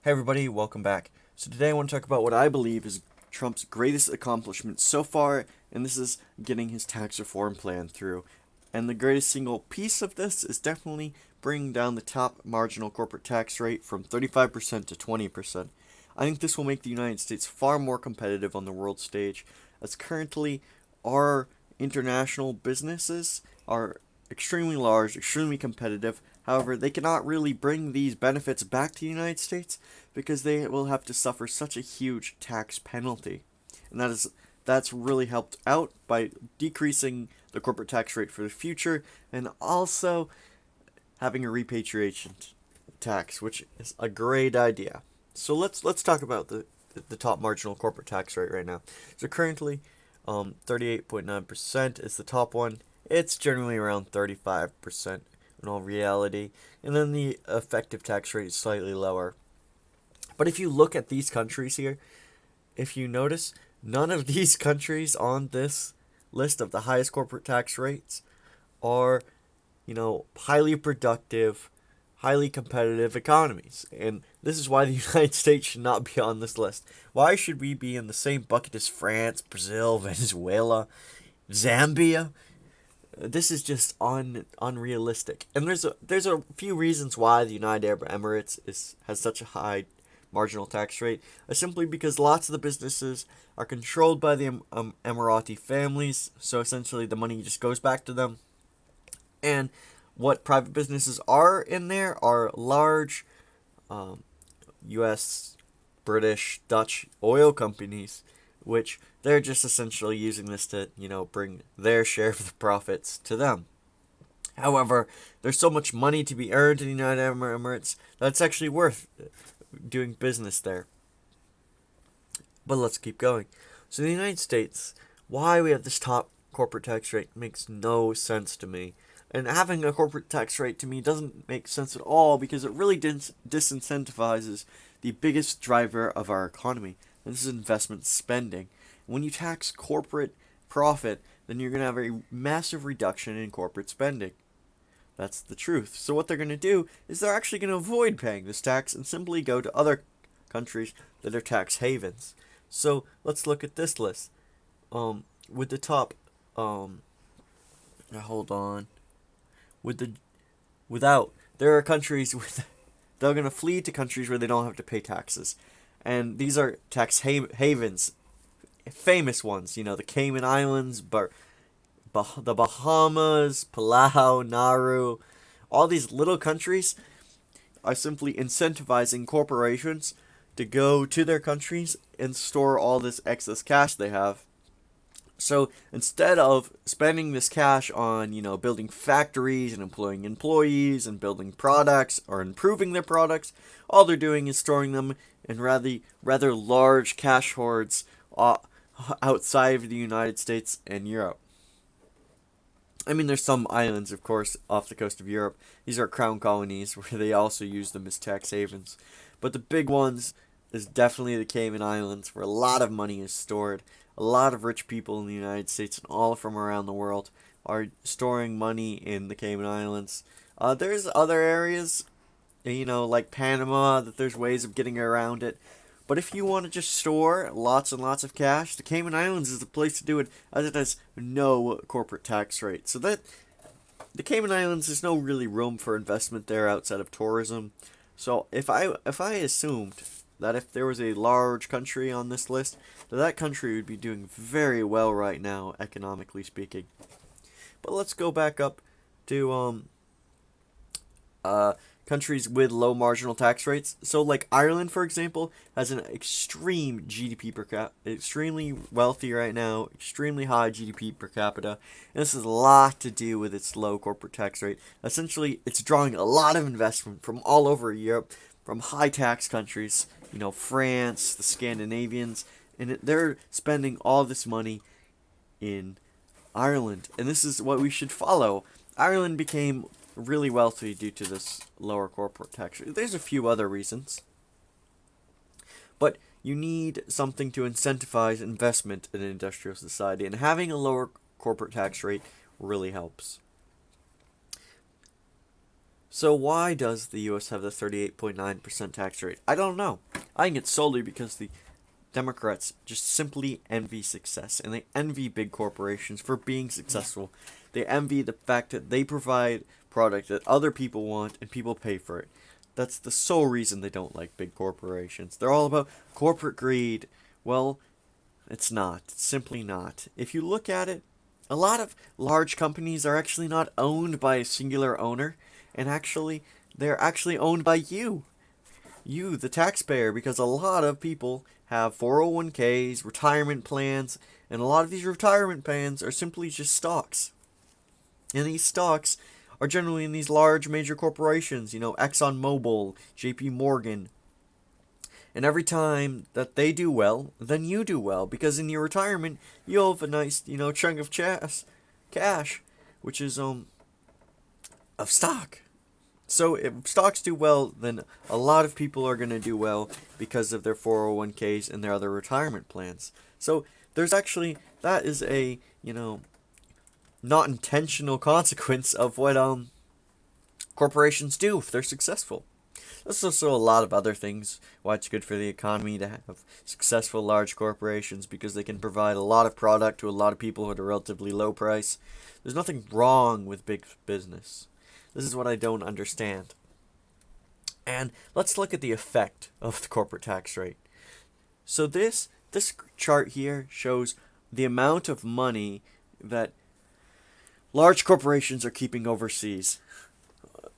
Hey everybody, welcome back. So today I want to talk about what I believe is Trump's greatest accomplishment so far, and this is getting his tax reform plan through. And the greatest single piece of this is definitely bringing down the top marginal corporate tax rate from 35% to 20%. I think this will make the United States far more competitive on the world stage, as currently our international businesses are extremely large, extremely competitive. However, they cannot really bring these benefits back to the United States because they will have to suffer such a huge tax penalty. And that's really helped out by decreasing the corporate tax rate for the future and also having a repatriation tax, which is a great idea. So let's talk about the top marginal corporate tax rate right now. So currently 38.9% is the top one. It's generally around 35% in all reality. And then the effective tax rate is slightly lower. But if you look at these countries here, if you notice, none of these countries on this list of the highest corporate tax rates are, highly productive, highly competitive economies. And this is why the United States should not be on this list. Why should we be in the same bucket as France, Brazil, Venezuela, Zambia? This is just unrealistic. And there's a few reasons why the United Arab Emirates has such a high marginal tax rate. Simply because lots of the businesses are controlled by the Emirati families, so essentially the money just goes back to them. And what private businesses are in there are large U.S., British, Dutch oil companies, which they're just essentially using this to, bring their share of the profits to them. However, there's so much money to be earned in the United Arab Emirates that it's actually worth doing business there. But let's keep going. So in the United States, why we have this top corporate tax rate makes no sense to me. And having a corporate tax rate to me doesn't make sense at all because it really disincentivizes the biggest driver of our economy, and this is investment spending. When you tax corporate profit, then you're going to have a massive reduction in corporate spending. That's the truth. So what they're going to do is they're actually going to avoid paying this tax and simply go to other countries that are tax havens. So let's look at this list. With the top, hold on. With the, without, there are countries with, they're going to flee to countries where they don't have to pay taxes. And these are tax havens, famous ones, the Cayman Islands, the Bahamas, Palau, Nauru. All these little countries are simply incentivizing corporations to go to their countries and store all this excess cash they have. So instead of spending this cash on, building factories and employing employees and building products or improving their products, all they're doing is storing them in rather large cash hoards outside of the United States and Europe. I mean, there's some islands, of course, off the coast of Europe. These are crown colonies where they also use them as tax havens. But the big ones is definitely the Cayman Islands, where a lot of money is stored. A lot of rich people in the United States and all from around the world are storing money in the Cayman Islands. There's other areas, like Panama, that there's ways of getting around it. But if you want to just store lots and lots of cash, the Cayman Islands is the place to do it, as it has no corporate tax rate. So that the Cayman Islands, there's no really room for investment there outside of tourism. So if I assumed that if there was a large country on this list, that country would be doing very well right now, economically speaking. But let's go back up to countries with low marginal tax rates. So like Ireland, for example, has an extreme GDP per capita, extremely wealthy right now, extremely high GDP per capita. And this has a lot to do with its low corporate tax rate. Essentially, it's drawing a lot of investment from all over Europe, from high tax countries, France, the Scandinavians, and they're spending all this money in Ireland. And this is what we should follow. Ireland became really wealthy due to this lower corporate tax rate. There's a few other reasons, but you need something to incentivize investment in an industrial society, and having a lower corporate tax rate really helps. So why does the US have the 38.9% tax rate? I don't know. I think it's solely because the Democrats just simply envy success, and they envy big corporations for being successful. They envy the fact that they provide product that other people want and people pay for it. That's the sole reason they don't like big corporations. They're all about corporate greed. Well, it's not. It's simply not. If you look at it, a lot of large companies are actually not owned by a singular owner, and actually, they're actually owned by you, the taxpayer, because a lot of people have 401ks, retirement plans, and a lot of these retirement plans are simply just stocks. And these stocks are generally in these large major corporations, ExxonMobil, JP Morgan. And every time that they do well, then you do well, because in your retirement, you'll have a nice, chunk of cash, which is of stock. So if stocks do well, then a lot of people are going to do well because of their 401ks and their other retirement plans. So that is a, not intentional consequence of what corporations do if they're successful. There's also a lot of other things why it's good for the economy to have successful large corporations, because they can provide a lot of product to a lot of people at a relatively low price. There's nothing wrong with big business. This is what I don't understand. And let's look at the effect of the corporate tax rate. So this chart here shows the amount of money that large corporations are keeping overseas.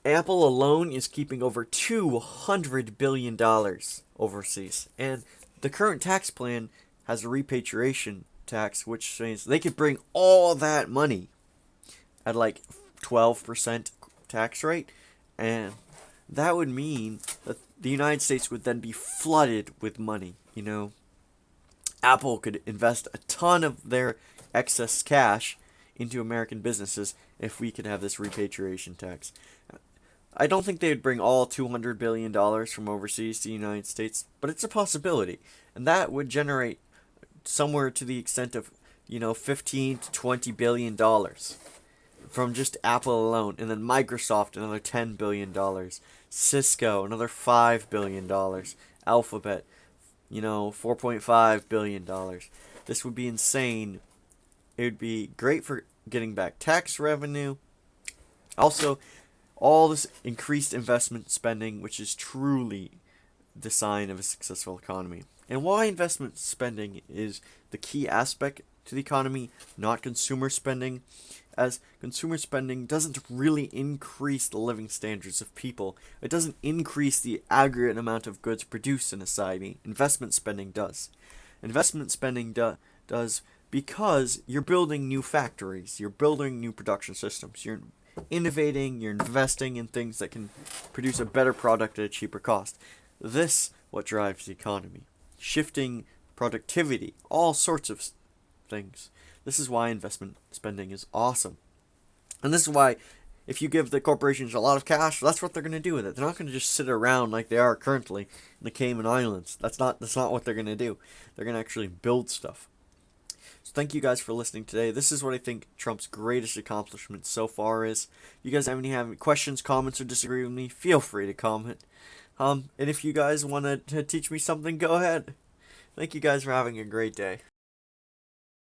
Apple alone is keeping over $200 billion overseas. And the current tax plan has a repatriation tax, which means they could bring all that money at like 12% tax rate, and that would mean that the United States would then be flooded with money. Apple could invest a ton of their excess cash into American businesses if we could have this repatriation tax. I don't think they would bring all $200 billion from overseas to the United States, but it's a possibility, and that would generate somewhere to the extent of, $15 to $20 billion from just Apple alone, and then Microsoft another $10 billion, Cisco another $5 billion, Alphabet, $4.5 billion. This would be insane. It would be great for getting back tax revenue. Also, all this increased investment spending, which is truly the sign of a successful economy. And why investment spending is the key aspect to the economy, not consumer spending, as consumer spending doesn't really increase the living standards of people. It doesn't increase the aggregate amount of goods produced in a society. Investment spending does. Investment spending does because you're building new factories, you're building new production systems, you're innovating, you're investing in things that can produce a better product at a cheaper cost. This what drives the economy. Shifting productivity, all sorts of things. This is why investment spending is awesome. And this is why if you give the corporations a lot of cash, that's what they're going to do with it. They're not going to just sit around like they are currently in the Cayman Islands. That's not what they're going to do. They're going to actually build stuff. So thank you guys for listening today. This is what I think Trump's greatest accomplishment so far is. If you guys have any questions, comments, or disagree with me, feel free to comment. And if you guys want to teach me something, go ahead. Thank you guys for having a great day.